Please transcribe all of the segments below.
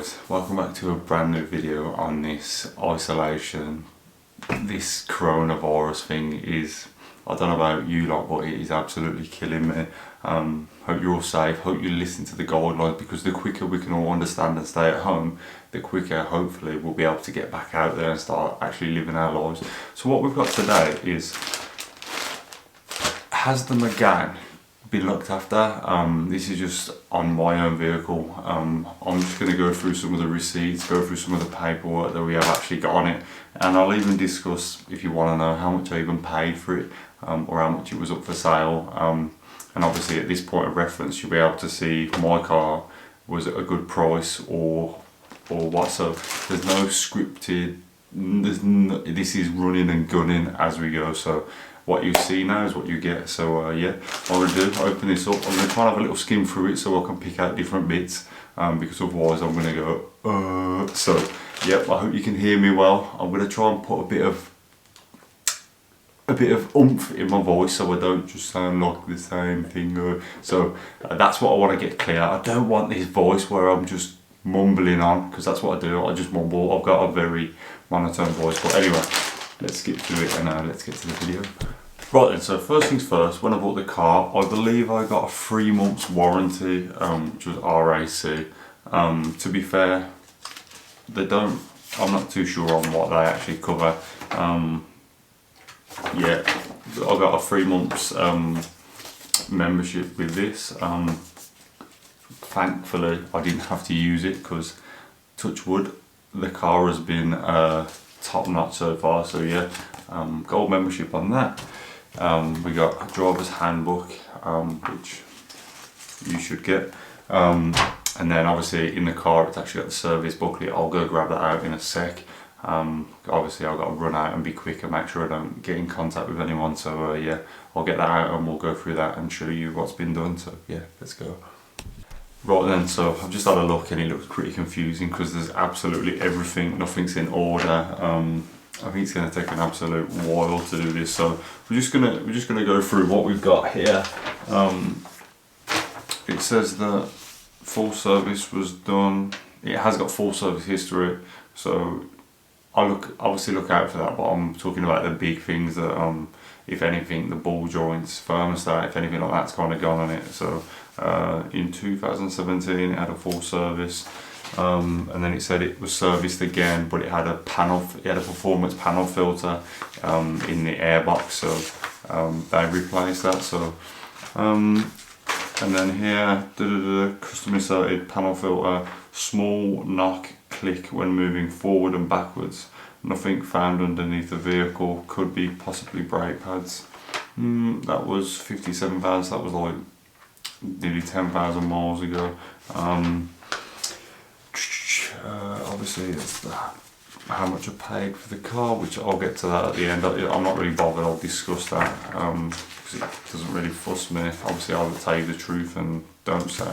guys, welcome back to a brand new video on this isolation. This coronavirus thing is, I don't know about you lot, but it is absolutely killing me. Hope you're all safe, hope you listen to the guidelines, because the quicker we can all understand and stay at home, the quicker hopefully we'll be able to get back out there and start actually living our lives. So what we've got today is, has the Megane been looked after? This is just on my own vehicle. I'm just going to go through some of the receipts, go through some of the paperwork that we have actually got on it, and I'll even discuss, if you want to know, how much I even paid for it, or how much it was up for sale. And obviously at this point of reference you'll be able to see if my car was at a good price or what. So there's no scripted, this is running and gunning as we go. So what you see now is what you get. So yeah, what I'm going to do, open this up, I'm going to try and have a little skim through it so I can pick out different bits, because otherwise I'm going to go so yeah, I hope you can hear me well. I'm going to try and put a bit of oomph in my voice so I don't just sound like the same thing. So that's what I want to get clear. I don't want this voice where I'm just mumbling on, because that's what I do, I just mumble. I've got a very monotone voice. But anyway, let's skip to it and let's get to the video. Right then, so first things first, when I bought the car, I believe I got a 3 months warranty, which was RAC. To be fair, they don't, I'm not too sure on what they actually cover. Yeah, I got a 3 months membership with this. Thankfully I didn't have to use it, because touch wood, the car has been top notch so far. So yeah, gold membership on that. We got a driver's handbook, which you should get, and then obviously in the car it's actually got the service booklet. I'll go grab that out in a sec. Obviously I've got to run out and be quick and make sure I don't get in contact with anyone. So yeah, I'll get that out and we'll go through that and show you what's been done. So yeah, let's go. Right then, so I've just had a look and it looks pretty confusing, because there's absolutely everything, nothing's in order. I think it's going to take an absolute while to do this, so we're just gonna go through what we've got here. It says that full service was done. It has got full service history, so obviously look out for that. But I'm talking about the big things that, if anything, the ball joints, thermostat, if anything like that's kind of gone on it. So in 2017 it had a full service, and then it said it was serviced again, but it had a performance panel filter in the airbox, so they replaced that. So and then here, custom inserted panel filter, small knock click when moving forward and backwards, nothing found underneath the vehicle, could be possibly brake pads. That was 57,000, that was like nearly 10,000 miles ago. Obviously it's that, how much I paid for the car, which I'll get to that at the end. I'm not really bothered, I'll discuss that, because it doesn't really fuss me. Obviously I'll tell you the truth and don't say,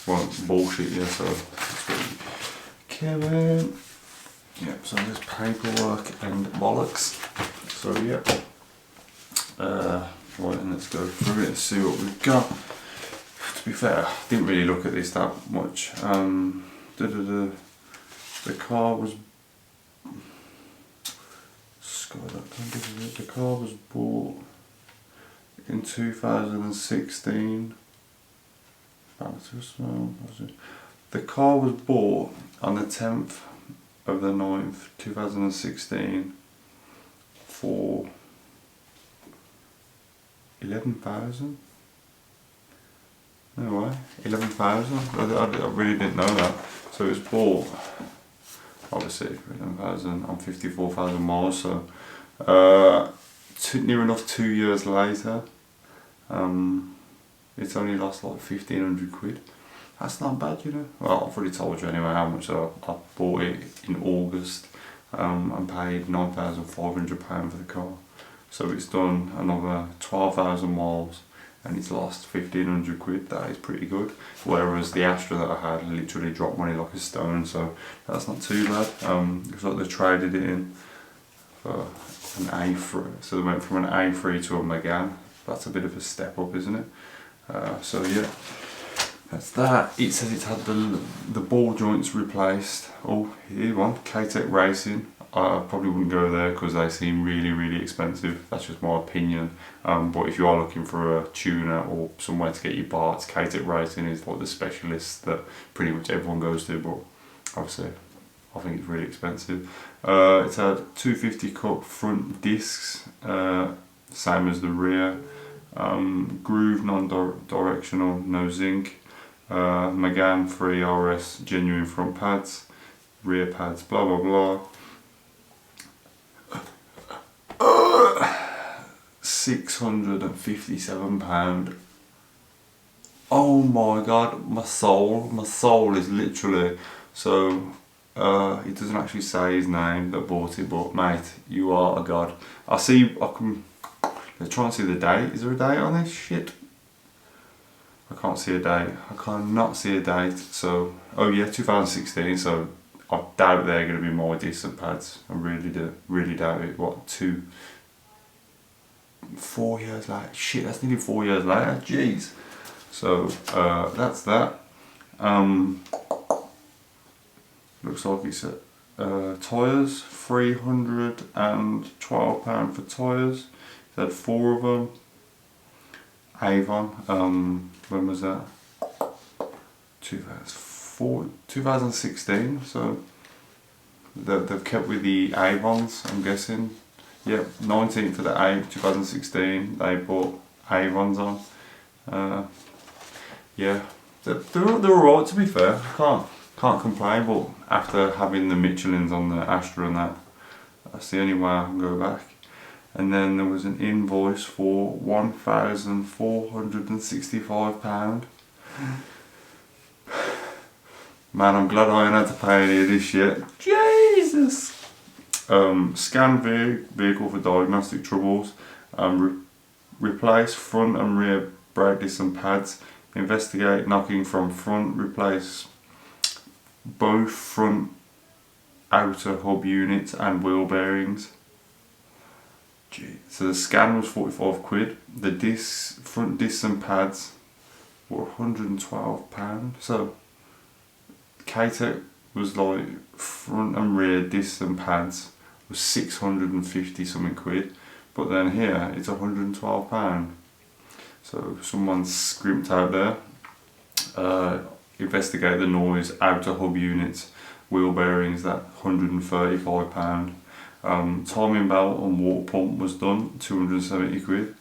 won't bullshit you, so that's what you came in. Yep, so there's paperwork and bollocks. So yep, right, and let's go through it and see what we've got. To be fair, I didn't really look at this that much. The car was bought in 2016. The car was bought on the 10th of the 9th 2016 for 11,000. No way, 11,000. I really didn't know that. So it was bought, obviously, for 11,000 on 54,000 miles. So near enough 2 years later, it's only lost like 1,500 quid. That's not bad, you know. Well, I've already told you anyway how much I bought it in August, and paid £9,500 for the car. So it's done another 12,000 miles and it's lost 1,500 quid. That is pretty good. Whereas the Astra that I had literally dropped money like a stone, so that's not too bad. Looks like they traded it in for an A3. So they went from an A3 to a Megane. That's a bit of a step up, isn't it? So yeah. That's that. It says it's had the ball joints replaced. Oh, here one, K-Tech Racing. I probably wouldn't go there because they seem really expensive. That's just my opinion. But if you are looking for a tuner or somewhere to get your parts, K-Tech Racing is like the specialist that pretty much everyone goes to. But obviously, I think it's really expensive. It's had 250 cup front discs, same as the rear. Groove non-directional, no zinc. Megane 3 RS genuine front pads, rear pads, blah blah blah. £657. Oh my god, my soul is literally so. It doesn't actually say his name that bought it, but mate, you are a god. I can. Let's try and see the date. Is there a date on this shit? I can't see a date. I cannot see a date. So, oh yeah, 2016. So I doubt they're going to be more decent pads. I really doubt it. What, 4 years later? Shit, that's nearly 4 years later. Jeez. So that's that. Looks like it's tyres. £312 for tyres. It had 4 of them. Avon. When was that? 2016. So they've kept with the Avons, I'm guessing. Yep, 19th of the 8th, 2016. They bought Avons on. Yeah, they're alright, to be fair. Can't complain. But after having the Michelins on the Astra and that, that's the only way I can go back. And then there was an invoice for £1,465. Man, I'm glad I ain't had to pay any of this shit. Jesus! Scan vehicle for diagnostic troubles. Replace front and rear brake discs and pads. Investigate knocking from front. Replace both front outer hub units and wheel bearings. So the scan was £45. The front discs and pads were £112. So K-Tech was like front and rear discs and pads was 650 something quid, but then here it's £112. So someone's scrimped out there. Investigate the noise, outer hub units, wheel bearings, that £135. Timing belt and water pump was done, £270.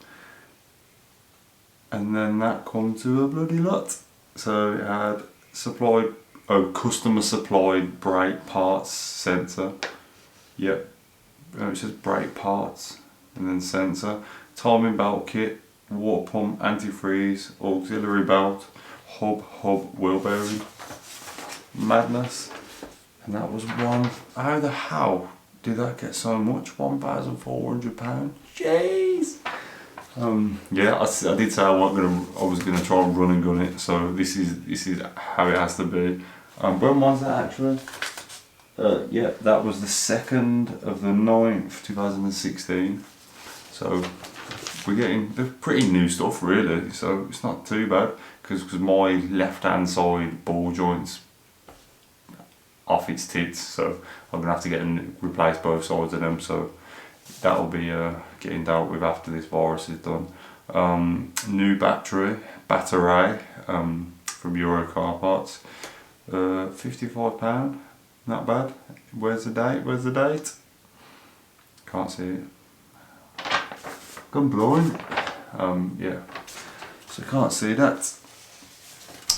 And then that come to a bloody lot. So it had customer supplied brake parts sensor. Yep, it says brake parts and then sensor. Timing belt kit, water pump, antifreeze, auxiliary belt, hub, wheel bearing. Madness. And that was one. How the hell did that get so much? £1,400. Jeez. Yeah, I did say I was gonna try and run and gun it. So this is how it has to be. When was that actually? Yeah, that was the 2nd of the 9th, 2016. So we're getting the pretty new stuff really. So it's not too bad because my left hand side ball joints off its tits, so I'm gonna have to replace both sides of them. So that'll be getting dealt with after this virus is done. New battery from Euro Car Parts, £55. Not bad. Where's the date? Can't see it. Gone blind. Yeah. So can't see that.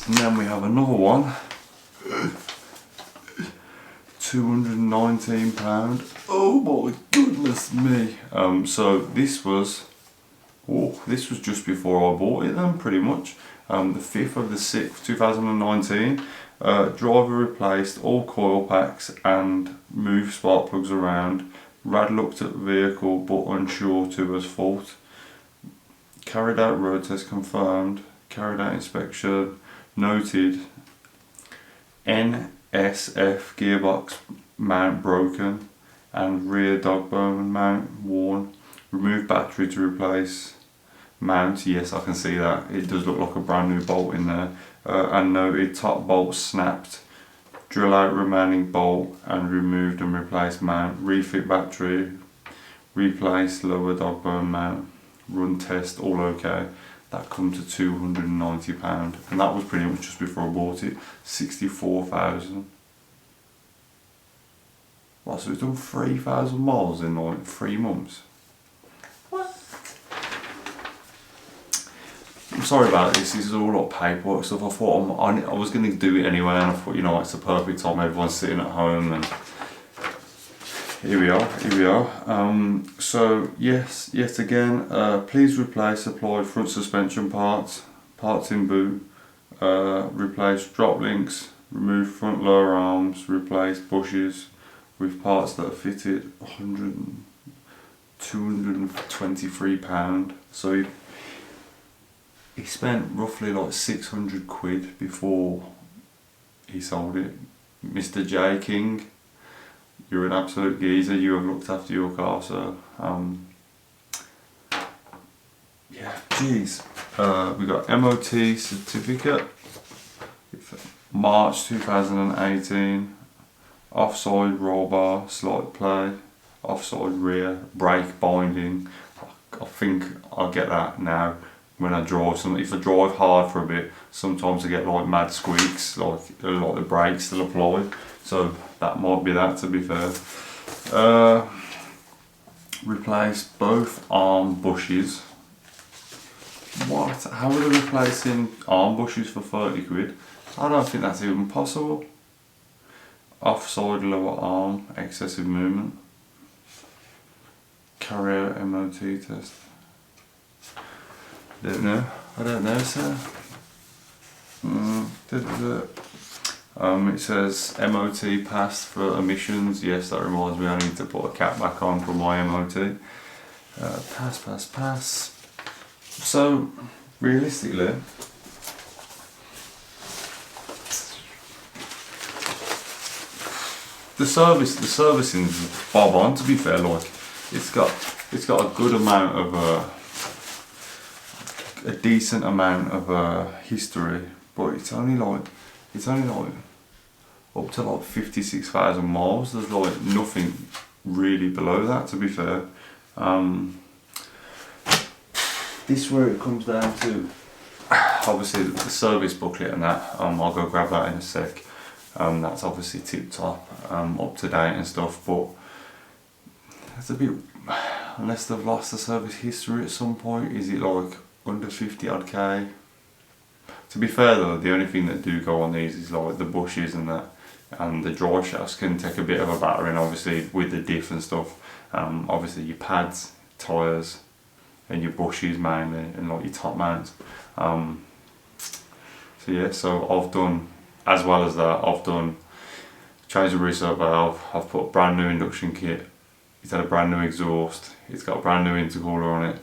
And then we have another one. £219. Oh my goodness me. So this was just before I bought it then, pretty much. The 5th of the 6th, 2019. Driver replaced all coil packs and moved spark plugs around. Rad looked at the vehicle but unsure to his fault. Carried out road test confirmed. Carried out inspection. Noted. NSF gearbox mount broken and rear dog bone mount worn. Removed battery to replace. mount, yes I can see that. It does look like a brand new bolt in there. And noted top bolt snapped. Drill out remaining bolt and removed and replaced mount. Refit battery. Replace lower dog bone mount. Run test, all okay. That come to £290, and that was pretty much just before I bought it. 64,000. Well, so it's done 3,000 miles in like 3 months. What? I'm sorry about this. This is all like paperwork stuff. I thought I was going to do it anyway, and I thought, you know, it's the perfect time. Everyone's sitting at home, and here we are. So yes, yet again, please replace supplied front suspension parts in boot, replace drop links, remove front lower arms, replace bushes with parts that are fitted. £223. So he spent roughly like 600 quid before he sold it. Mr. J King, you're an absolute geezer. You have looked after your car, so yeah, jeez. We got MOT certificate, March 2018. Offside roll bar, slight play, offside rear, brake binding. I think I'll get that now when I drive. If I drive hard for a bit, sometimes I get like mad squeaks, like the brakes still apply. So that might be that, to be fair. Replace both arm bushes. What? How are they replacing arm bushes for 30 quid? I don't think that's even possible. Offside lower arm, excessive movement. Carrier MOT test. I don't know, sir. It says MOT passed for emissions. Yes, that reminds me I need to put a cap back on for my MOT. Pass. So, realistically, the servicing's bob on, to be fair. Like, it's got a good amount of a decent amount of history, but it's only like up to like 56,000 miles. There's like nothing really below that, to be fair. This is where it comes down to, obviously, the service booklet and that. I'll go grab that in a sec. That's obviously tip top, up to date and stuff, but it's a bit, unless they've lost the service history at some point. Is it like under 50 odd K? To be fair though, the only thing that do go on these is like the bushes and that, and the drive shafts can take a bit of a battering, obviously, with the diff and stuff. Obviously your pads, tyres, and your bushes mainly, and like your top mounts. So yeah, so I've done, as well as that, I've done change the reset valve. I've put a brand new induction kit. It's had a brand new exhaust. It's got a brand new intercooler on it.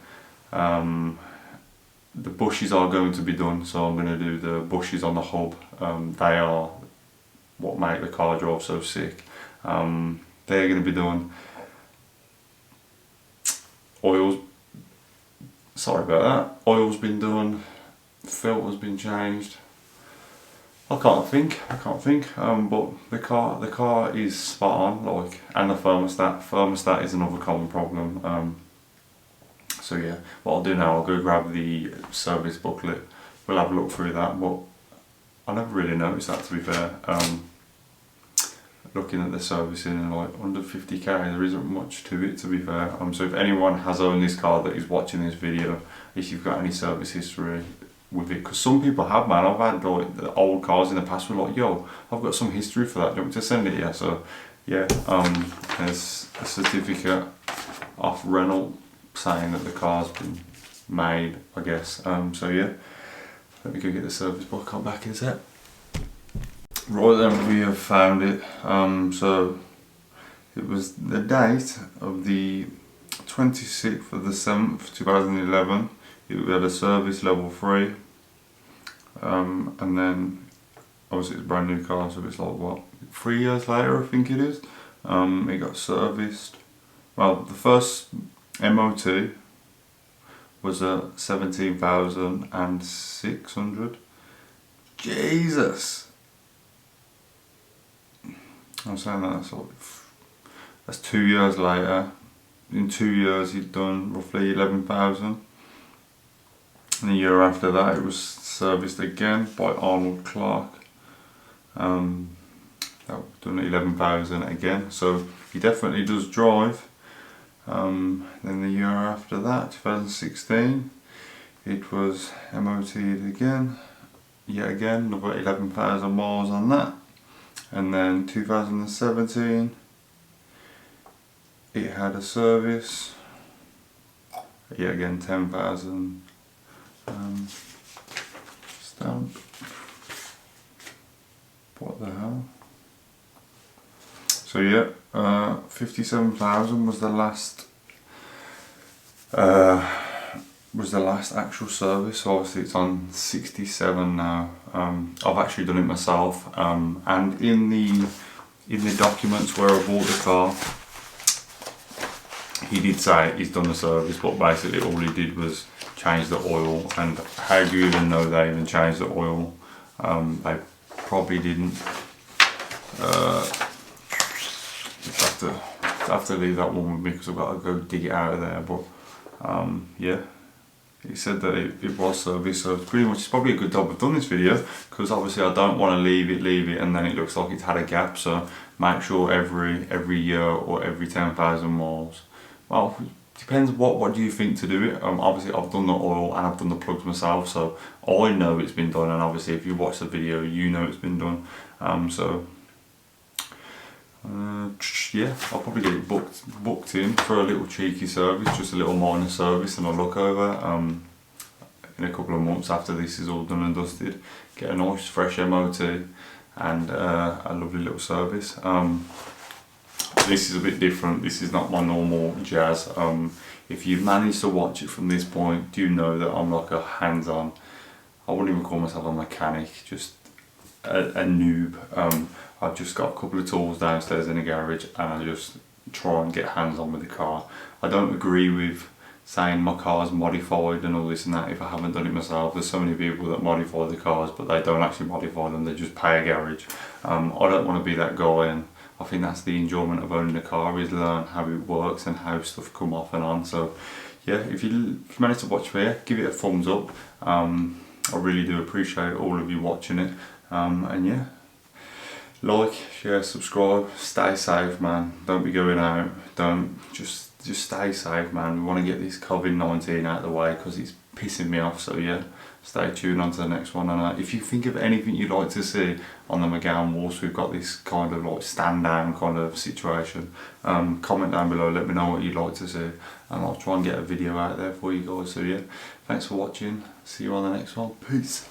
The bushes are going to be done, so I'm going to do the bushes on the hub. They are what make the car drive so sick. They're going to be done. Oil's, sorry about that. Oil's been done. Filter's been changed. I can't think. But the car is spot on. Like, and the thermostat is another common problem. So yeah, what I'll do now, I'll go grab the service booklet. We'll have a look through that. But I never really noticed that, to be fair. Looking at the servicing, and like under 50k, there isn't much to it, to be fair. So if anyone has owned this car that is watching this video, if you've got any service history with it, because some people have, man. I've had like the old cars in the past were like, yo, I've got some history for that, do you want me to send it? Yeah, so yeah, there's a certificate off Renault saying that the car's been made, I guess. So yeah, let me go get the service book. Come back in a sec. Right then, we have found it. So it was the date of the 26th of the 7th 2011. It had a service level 3, and then obviously it's a brand new car, so it's like what, 3 years later I think it is. It got serviced. Well, the first MOT was at 17,600. Jesus! I'm saying that's 2 years later. In 2 years he'd done roughly 11,000. And the year after that it was serviced again by Arnold Clark. That done 11,000 again. So he definitely does drive. Then the year after that, 2016, it was MOT'd again. Yet again, another 11,000 miles on that. And then 2017, it had a service. Yet again, 10,000 stamp. What the hell? So yeah, 57,000 was the last actual service. So obviously it's on 67 now. I've actually done it myself, and in the documents where I bought the car, he did say he's done the service, but basically all he did was change the oil. And how do you even know they even changed the oil? They probably didn't. I have to leave that one with me because I've got to go dig it out of there. But yeah, he said that it was serviced, so pretty much it's probably a good job I've done this video, because obviously I don't want to leave it and then it looks like it's had a gap. So make sure every year or every 10,000 miles. Well, depends what do you think to do it. Obviously I've done the oil and I've done the plugs myself, so I know it's been done, and obviously if you watch the video you know it's been done. Yeah, I'll probably get it booked in for a little cheeky service, just a little minor service and a look over in a couple of months after this is all done and dusted. Get a nice fresh MOT and a lovely little service. This is a bit different. This is not my normal jazz. If you've managed to watch it from this point, do you know that I'm like a hands-on, I wouldn't even call myself a mechanic, just a noob. I've just got a couple of tools downstairs in the garage and I just try and get hands-on with the car. I don't agree with saying my car's modified and all this and that if I haven't done it myself. There's so many people that modify the cars but they don't actually modify them, they just pay a garage. I don't want to be that guy, and I think that's the enjoyment of owning a car, is learn how it works and how stuff come off and on. So yeah, if you manage to watch here, give it a thumbs up. I really do appreciate all of you watching it. And yeah, like, share, subscribe, stay safe, man. Don't be going out, just stay safe, man. We want to get this COVID-19 out of the way because it's pissing me off. So yeah, stay tuned on to the next one. And if you think of anything you'd like to see on the Megane walls, we've got this kind of like stand down kind of situation. Comment down below, let me know what you'd like to see, and I'll try and get a video out there for you guys. So yeah, thanks for watching, see you on the next one, peace.